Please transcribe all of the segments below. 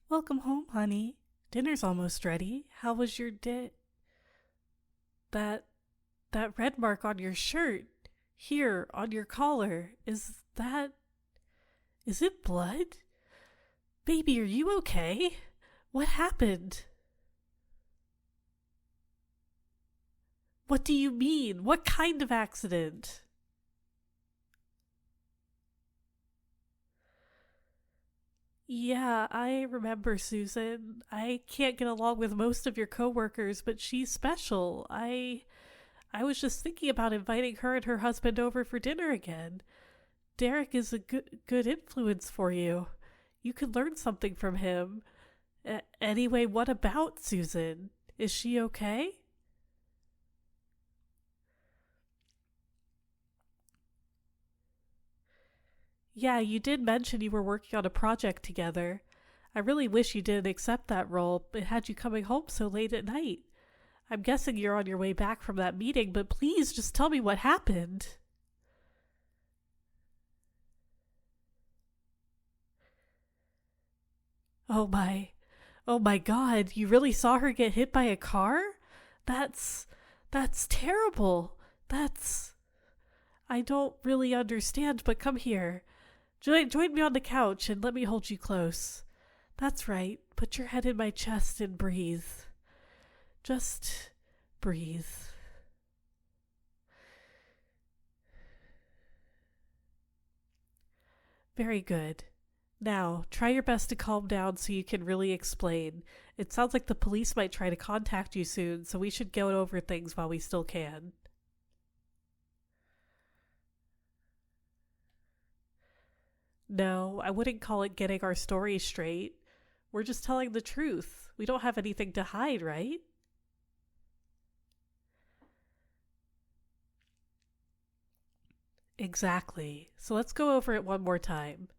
Welcome home, honey. Dinner's almost ready. How was your day? That that red mark on your shirt, here on your collar, is it blood? Baby, are you okay? What happened? What do you mean? What kind of accident? Yeah, I remember Susan. I can't get along with most of your coworkers, but she's special. I was just thinking about inviting her and her husband over for dinner again. Derek is a good influence for you. You could learn something from him. Anyway, what about Susan? Is she okay? Yeah, you did mention you were working on a project together. I really wish you didn't accept that role. It had you coming home so late at night. I'm guessing you're on your way back from that meeting, but please just tell me what happened. Oh my. Oh my god, you really saw her get hit by a car? That's that's terrible. That's I don't really understand, but come here. Join me on the couch and let me hold you close. That's right. Put your head in my chest and breathe. Just breathe. Very good. Now, try your best to calm down so you can really explain. It sounds like the police might try to contact you soon, so we should go over things while we still can. No, I wouldn't call it getting our story straight. We're just telling the truth. We don't have anything to hide, right? Exactly. So let's go over it one more time.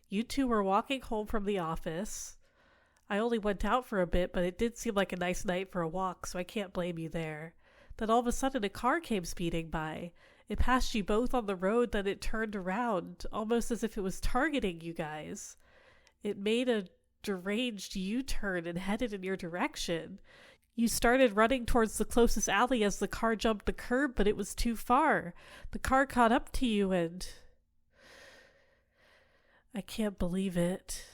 You two were walking home from the office. I only went out for a bit, but it did seem like a nice night for a walk, so I can't blame you there. Then all of a sudden, a car came speeding by. It passed you both on the road, then it turned around, almost as if it was targeting you guys. It made a deranged U turn and headed in your direction. You started running towards the closest alley as the car jumped the curb, but it was too far. The car caught up to you, and I can't believe it.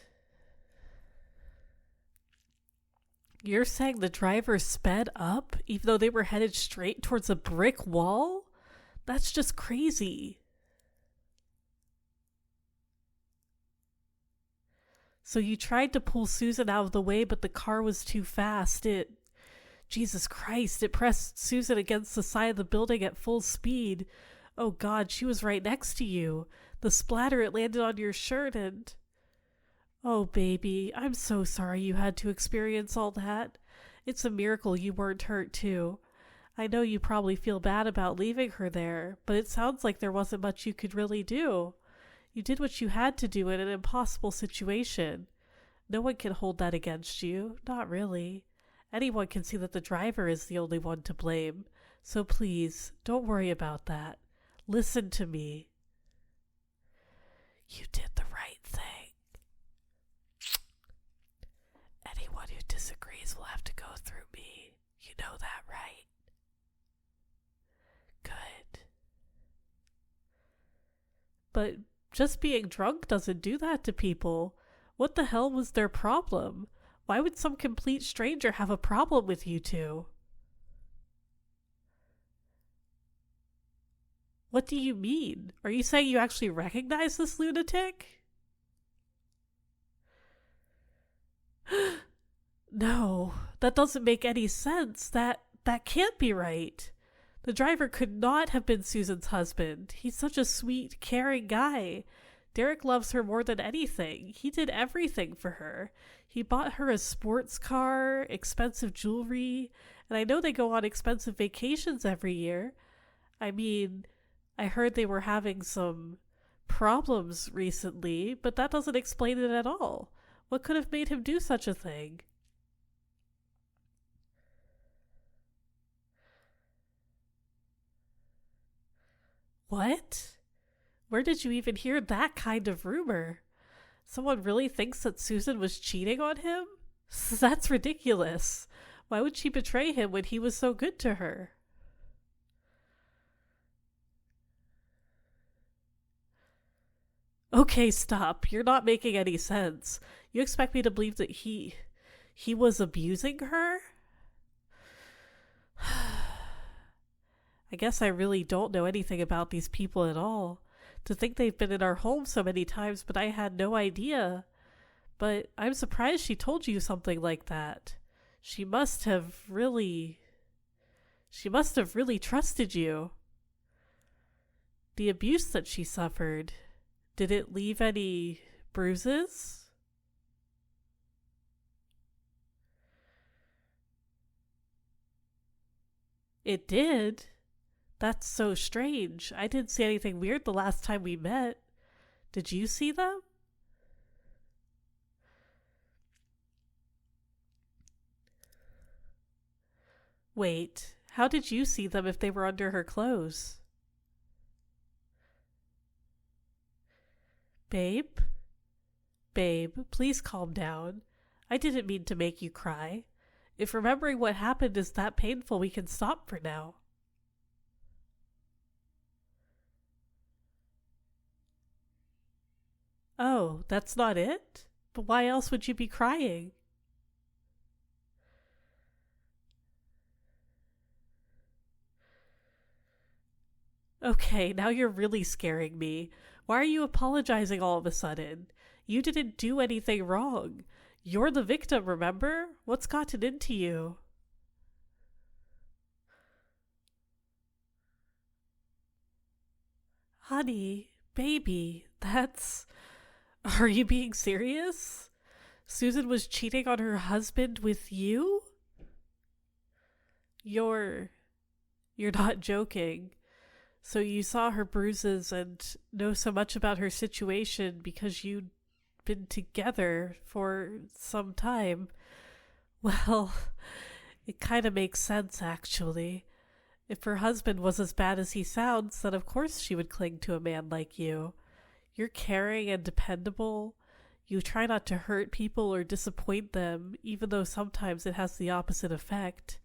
You're saying the driver sped up even though they were headed straight towards a brick wall? That's just crazy. So you tried to pull Susan out of the way, but the car was too fast. Jesus Christ, it pressed Susan against the side of the building at full speed. Oh God, she was right next to you. The splatter, it landed on your shirt and. Oh, baby, I'm so sorry you had to experience all that. It's a miracle you weren't hurt, too. I know you probably feel bad about leaving her there, but it sounds like there wasn't much you could really do. You did what you had to do in an impossible situation. No one can hold that against you. Not really. Anyone can see that the driver is the only one to blame. So please, don't worry about that. Listen to me. You did the right thing. Anyone who disagrees will have to go through me. You know that, right? Good. But just being drunk doesn't do that to people. What the hell was their problem? Why would some complete stranger have a problem with you two? What do you mean? Are you saying you actually recognize this lunatic? No, that doesn't make any sense. That can't be right. The driver could not have been Susan's husband. He's such a sweet, caring guy. Derek loves her more than anything. He did everything for her. He bought her a sports car, expensive jewelry, and I know they go on expensive vacations every year. I mean, I heard they were having some problems recently, but that doesn't explain it at all. What could have made him do such a thing? What? Where did you even hear that kind of rumor? Someone really thinks that Susan was cheating on him? That's ridiculous. Why would she betray him when he was so good to her? Okay, stop. You're not making any sense. You expect me to believe that he was abusing her? I guess I really don't know anything about these people at all. To think they've been in our home so many times, but I had no idea. But I'm surprised she told you something like that. She must have really trusted you. The abuse that she suffered, did it leave any bruises? It did? That's so strange. I didn't see anything weird the last time we met. Did you see them? Wait, how did you see them if they were under her clothes? Babe? Babe, please calm down. I didn't mean to make you cry. If remembering what happened is that painful, we can stop for now. Oh, that's not it? But why else would you be crying? Okay, now you're really scaring me. Why are you apologizing all of a sudden? You didn't do anything wrong. You're the victim, remember? What's gotten into you? Honey, baby, that's... Are you being serious? Susan was cheating on her husband with you? You're... You're not joking. So you saw her bruises and know so much about her situation because you'd been together for some time. Well, it kind of makes sense, actually. If her husband was as bad as he sounds, then of course she would cling to a man like you. You're caring and dependable. You try not to hurt people or disappoint them, even though sometimes it has the opposite effect.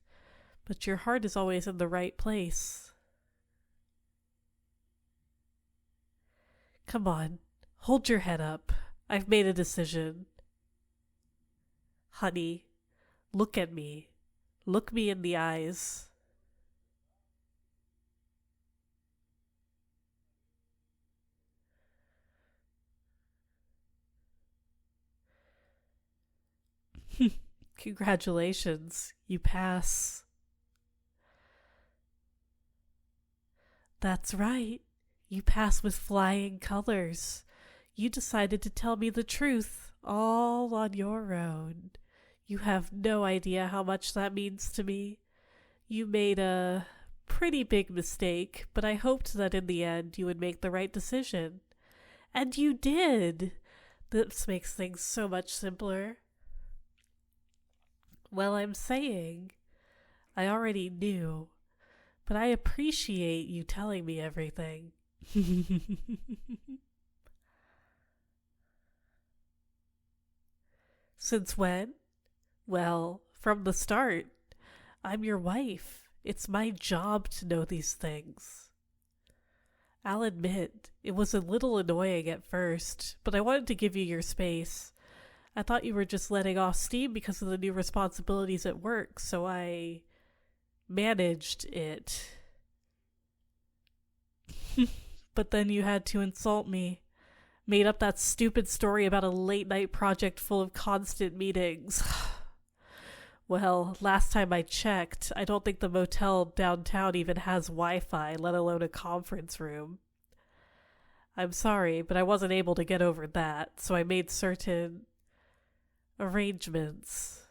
But your heart is always in the right place. Come on, hold your head up. I've made a decision. Honey, look at me. Look me in the eyes. Congratulations, you pass. That's right. You pass with flying colors. You decided to tell me the truth, all on your own. You have no idea how much that means to me. You made a pretty big mistake, but I hoped that in the end you would make the right decision. And you did! This makes things so much simpler. Well, I'm saying, I already knew, but I appreciate you telling me everything. Since when? Well, from the start. I'm your wife. It's my job to know these things. I'll admit, it was a little annoying at first, but I wanted to give you your space. I thought you were just letting off steam because of the new responsibilities at work, so I managed it. But then you had to insult me. Made up that stupid story about a late night project full of constant meetings. Well, last time I checked, I don't think the motel downtown even has Wi-Fi, let alone a conference room. I'm sorry, but I wasn't able to get over that, so I made certain arrangements.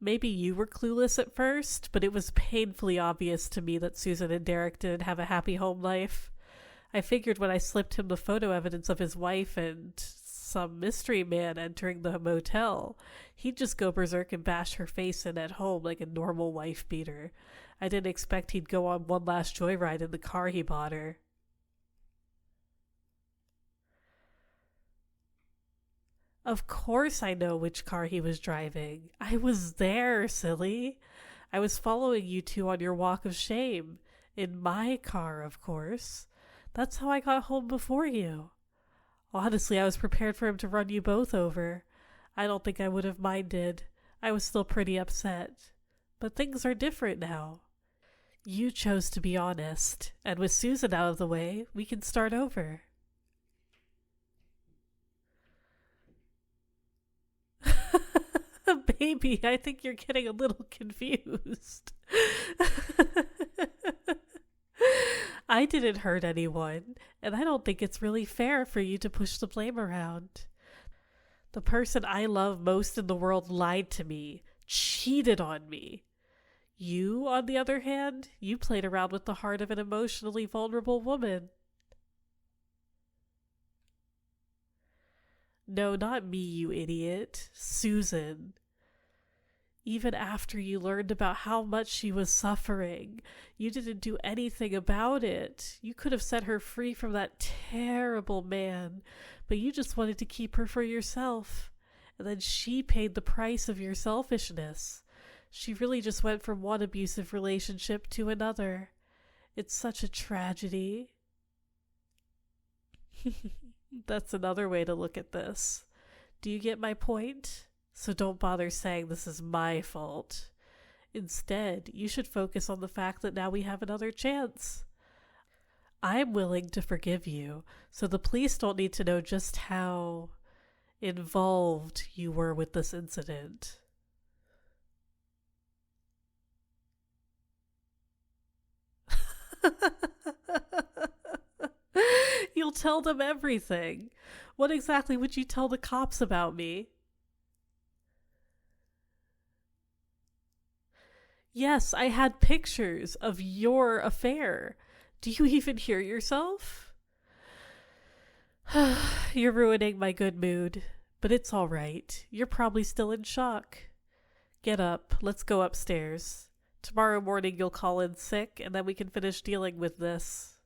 Maybe you were clueless at first, but it was painfully obvious to me that Susan and Derek didn't have a happy home life. I figured when I slipped him the photo evidence of his wife and some mystery man entering the motel, he'd just go berserk and bash her face in at home like a normal wife beater. I didn't expect he'd go on one last joyride in the car he bought her. Of course I know which car he was driving. I was there, silly. I was following you two on your walk of shame. In my car, of course. That's how I got home before you. Honestly, I was prepared for him to run you both over. I don't think I would have minded. I was still pretty upset. But things are different now. You chose to be honest, and with Susan out of the way, we can start over. Baby, I think you're getting a little confused. I didn't hurt anyone, and I don't think it's really fair for you to push the blame around. The person I love most in the world lied to me, cheated on me. You, on the other hand, you played around with the heart of an emotionally vulnerable woman. No, not me, you idiot. Susan. Even after you learned about how much she was suffering, you didn't do anything about it. You could have set her free from that terrible man, but you just wanted to keep her for yourself. And then she paid the price of your selfishness. She really just went from one abusive relationship to another. It's such a tragedy. That's another way to look at this. Do you get my point? So don't bother saying this is my fault. Instead, you should focus on the fact that now we have another chance. I'm willing to forgive you, so the police don't need to know just how involved you were with this incident. You'll tell them everything. What exactly would you tell the cops about me? Yes, I had pictures of your affair. Do you even hear yourself? You're ruining my good mood, but it's all right. You're probably still in shock. Get up. Let's go upstairs. Tomorrow morning you'll call in sick, and then we can finish dealing with this.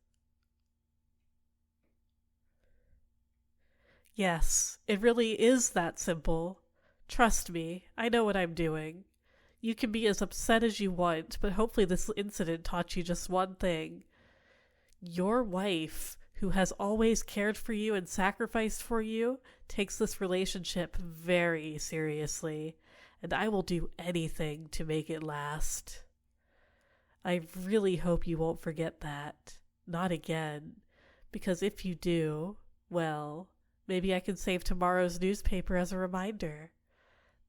Yes, it really is that simple. Trust me, I know what I'm doing. You can be as upset as you want, but hopefully this incident taught you just one thing. Your wife, who has always cared for you and sacrificed for you, takes this relationship very seriously, and I will do anything to make it last. I really hope you won't forget that. Not again. Because if you do, well, maybe I can save tomorrow's newspaper as a reminder.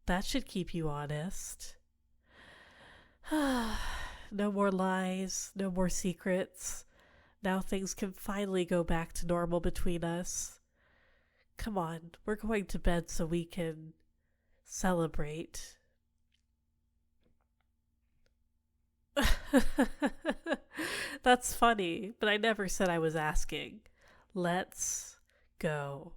That should keep you honest. No more lies, no more secrets. Now things can finally go back to normal between us. Come on, we're going to bed so we can celebrate. That's funny, but I never said I was asking. Let's go.